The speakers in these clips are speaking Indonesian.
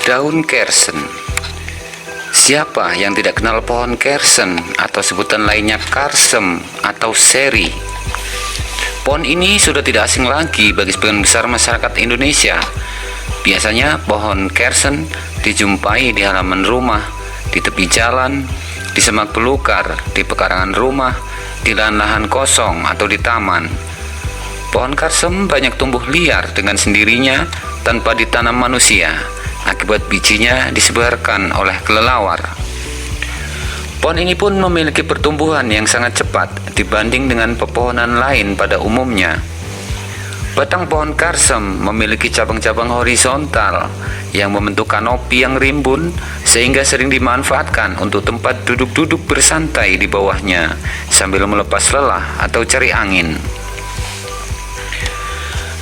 Daun kersen. Siapa yang tidak kenal pohon kersen atau sebutan lainnya karsem atau seri? Pohon ini sudah tidak asing lagi bagi sebagian besar masyarakat Indonesia. Biasanya pohon kersen dijumpai di halaman rumah, di tepi jalan, di semak belukar, di pekarangan rumah, di lahan-lahan kosong atau di taman. Pohon karsem banyak tumbuh liar dengan sendirinya tanpa ditanam manusia, akibat bijinya disebarkan oleh kelelawar. Pohon ini pun memiliki pertumbuhan yang sangat cepat dibanding dengan pepohonan lain pada umumnya. Batang pohon karsem memiliki cabang-cabang horizontal yang membentuk kanopi yang rimbun sehingga sering dimanfaatkan untuk tempat duduk-duduk bersantai di bawahnya sambil melepas lelah atau cari angin.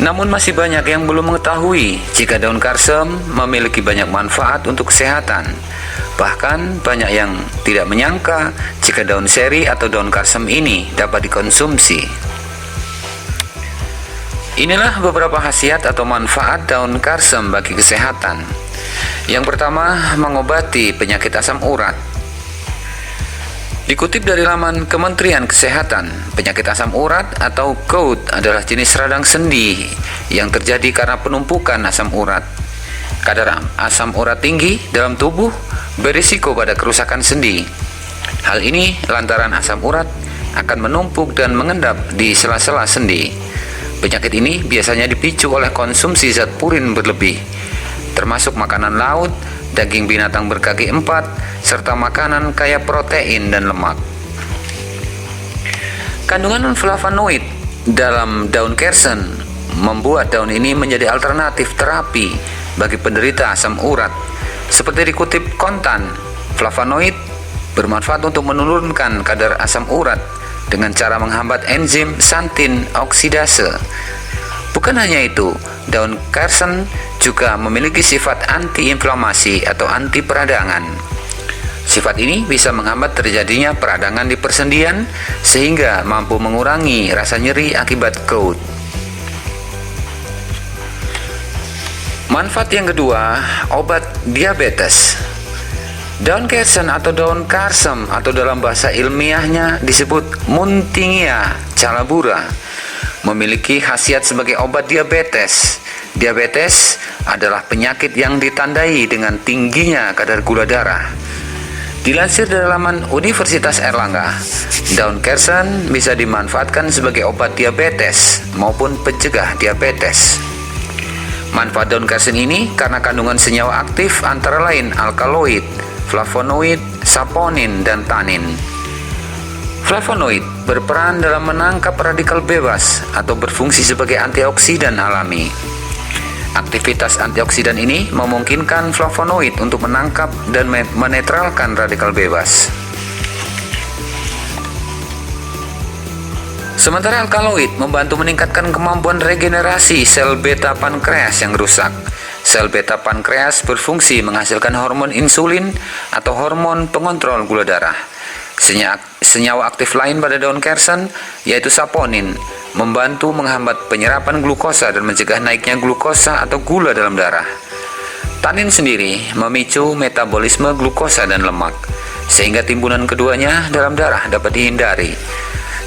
Namun masih banyak yang belum mengetahui jika daun karsem memiliki banyak manfaat untuk kesehatan. Bahkan banyak yang tidak menyangka jika daun seri atau daun karsem ini dapat dikonsumsi. Inilah beberapa khasiat atau manfaat daun karsem bagi kesehatan. Yang pertama, mengobati penyakit asam urat. Dikutip dari laman Kementerian Kesehatan, penyakit asam urat atau gout adalah jenis radang sendi yang terjadi karena penumpukan asam urat. Kadar asam urat tinggi dalam tubuh berisiko pada kerusakan sendi. Hal ini lantaran asam urat akan menumpuk dan mengendap di sela-sela sendi. Penyakit ini biasanya dipicu oleh konsumsi zat purin berlebih, termasuk makanan laut, daging binatang berkaki empat, serta makanan kaya protein dan lemak. Kandungan flavonoid dalam daun kersen membuat daun ini menjadi alternatif terapi bagi penderita asam urat. Seperti dikutip Kontan, flavonoid bermanfaat untuk menurunkan kadar asam urat dengan cara menghambat enzim santin oksidase. Bukan hanya itu, daun kersen juga memiliki sifat antiinflamasi atau anti peradangan. Sifat ini bisa menghambat terjadinya peradangan di persendian sehingga mampu mengurangi rasa nyeri akibat gout. Manfaat yang kedua, obat diabetes. Daun kersen atau daun karsem atau dalam bahasa ilmiahnya disebut Muntingia calabura memiliki khasiat sebagai obat diabetes. Diabetes adalah penyakit yang ditandai dengan tingginya kadar gula darah. Dilansir dari laman Universitas Erlangga, daun kersen bisa dimanfaatkan sebagai obat diabetes maupun pencegah diabetes. Manfaat daun kersen ini karena kandungan senyawa aktif antara lain alkaloid, flavonoid, saponin, dan tanin. Flavonoid berperan dalam menangkap radikal bebas atau berfungsi sebagai antioksidan alami. Aktivitas antioksidan ini memungkinkan flavonoid untuk menangkap dan menetralkan radikal bebas. Sementara alkaloid membantu meningkatkan kemampuan regenerasi sel beta pankreas yang rusak. Sel beta pankreas berfungsi menghasilkan hormon insulin atau hormon pengontrol gula darah. Senyawa aktif lain pada daun kersen yaitu saponin membantu menghambat penyerapan glukosa dan mencegah naiknya glukosa atau gula dalam darah. Tanin sendiri memicu metabolisme glukosa dan lemak sehingga timbunan keduanya dalam darah dapat dihindari.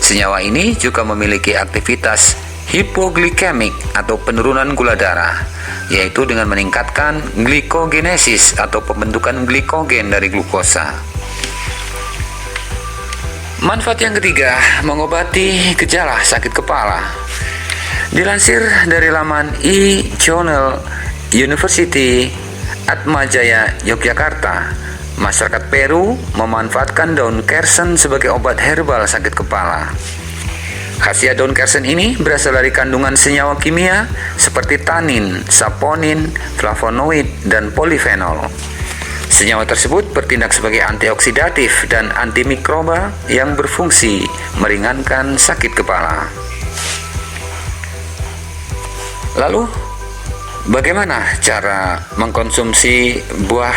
Senyawa ini juga memiliki aktivitas hipoglikemik atau penurunan gula darah, yaitu dengan meningkatkan glikogenesis atau pembentukan glikogen dari glukosa. Manfaat yang ketiga, mengobati gejala sakit kepala. Dilansir dari laman e-Journal University Atmajaya Yogyakarta, masyarakat Peru memanfaatkan daun kersen sebagai obat herbal sakit kepala. Khasiat daun kersen ini berasal dari kandungan senyawa kimia seperti tanin, saponin, flavonoid, dan polifenol. Senyawa tersebut bertindak sebagai antioksidatif dan antimikroba yang berfungsi meringankan sakit kepala. Lalu, bagaimana cara mengkonsumsi buah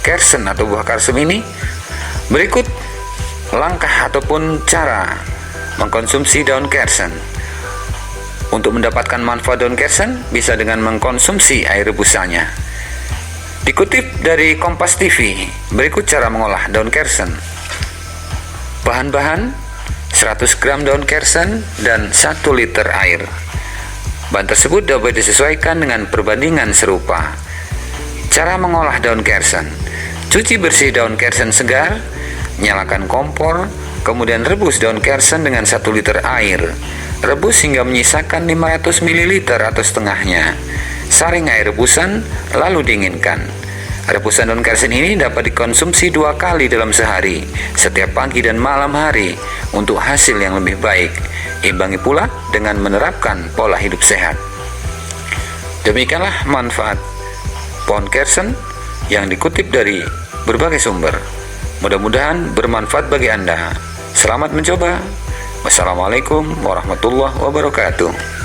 kersen atau buah karsem ini? Berikut langkah ataupun cara mengkonsumsi daun kersen. Untuk mendapatkan manfaat daun kersen bisa dengan mengkonsumsi air rebusannya. Dikutip dari Kompas TV, berikut cara mengolah daun kersen. Bahan-bahan: 100 gram daun kersen dan 1 liter air. Bahan tersebut dapat disesuaikan dengan perbandingan serupa. Cara mengolah daun kersen: cuci bersih daun kersen segar, nyalakan kompor, kemudian rebus daun kersen dengan 1 liter air. Rebus hingga menyisakan 500 ml atau setengahnya. Saring air rebusan, lalu dinginkan. Rebusan daun kersen ini dapat dikonsumsi 2 kali dalam sehari, setiap pagi dan malam hari, untuk hasil yang lebih baik. Imbangi pula dengan menerapkan pola hidup sehat. Demikianlah manfaat pohon kersen yang dikutip dari berbagai sumber. Mudah-mudahan bermanfaat bagi Anda. Selamat mencoba. Wassalamualaikum warahmatullahi wabarakatuh.